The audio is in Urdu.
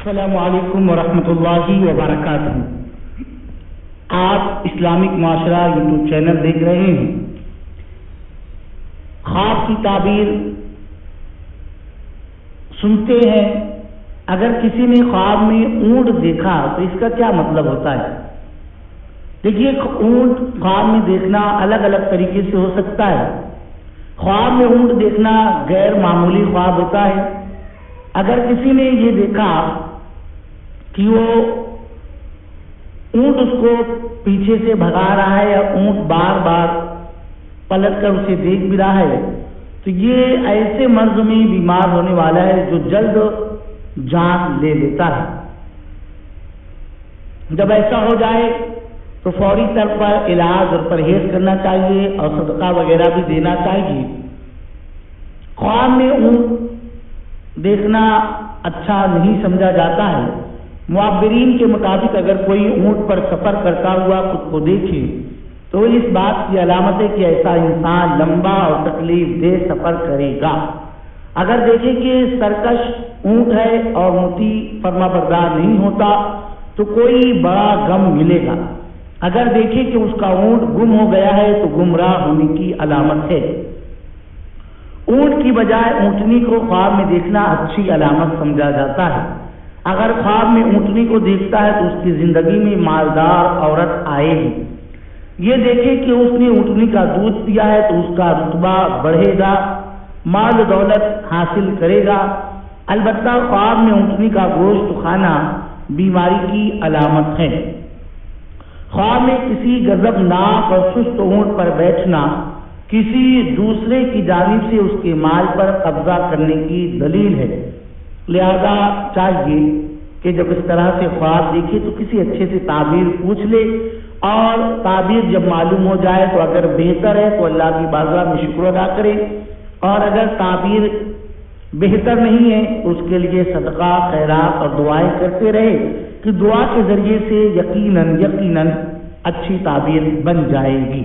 السلام علیکم ورحمۃ اللہ وبرکاتہ۔ آپ اسلامک معاشرہ یوٹیوب چینل دیکھ رہے ہیں۔ خواب کی تعبیر سنتے ہیں، اگر کسی نے خواب میں اونٹ دیکھا تو اس کا کیا مطلب ہوتا ہے؟ دیکھیے، اونٹ خواب میں دیکھنا الگ الگ طریقے سے ہو سکتا ہے۔ خواب میں اونٹ دیکھنا غیر معمولی خواب ہوتا ہے۔ اگر کسی نے یہ دیکھا کہ وہ اونٹ اس کو پیچھے سے بھگا رہا ہے یا اونٹ بار بار پلٹ کر اسے دیکھ بھی رہا ہے، تو یہ ایسے مرض میں بیمار ہونے والا ہے جو جلد جان لے لیتا ہے۔ جب ایسا ہو جائے تو فوری طور پر علاج اور پرہیز کرنا چاہیے اور صدقہ وغیرہ بھی دینا چاہیے۔ خواب میں اونٹ دیکھنا اچھا نہیں سمجھا جاتا ہے۔ معبرین کے مطابق اگر کوئی اونٹ پر سفر کرتا ہوا خود کو دیکھے تو اس بات کی علامت ہے کہ ایسا انسان لمبا اور تکلیف دہ سفر کرے گا۔ اگر دیکھے کہ سرکش اونٹ ہے اور مطیع فرما بردار نہیں ہوتا تو کوئی بڑا غم ملے گا۔ اگر دیکھے کہ اس کا اونٹ گم ہو گیا ہے تو گمراہ ہونے کی علامت ہے۔ اونٹ کی بجائے اونٹنی کو خواب میں دیکھنا اچھی علامت سمجھا جاتا ہے۔ اگر خواب میں اونٹنی کو دیکھتا ہے تو اس کی زندگی میں مالدار عورت آئے گی۔ یہ دیکھے کہ اس نے اونٹنی کا دودھ پیا ہے تو اس کا رتبہ بڑھے گا، مال و دولت حاصل کرے گا۔ البتہ خواب میں اونٹنی کا گوشت کھانا بیماری کی علامت ہے۔ خواب میں کسی غضبناک اور سست اونٹ پر بیٹھنا کسی دوسرے کی جانب سے اس کے مال پر قبضہ کرنے کی دلیل ہے۔ لہذا چاہیے کہ جب اس طرح سے خواب دیکھے تو کسی اچھے سے تعبیر پوچھ لے، اور تعبیر جب معلوم ہو جائے تو اگر بہتر ہے تو اللہ کی بارگاہ میں شکر ادا کرے، اور اگر تعبیر بہتر نہیں ہے تو اس کے لیے صدقہ خیرات اور دعائیں کرتے رہے کہ دعا کے ذریعے سے یقیناً اچھی تعبیر بن جائے گی۔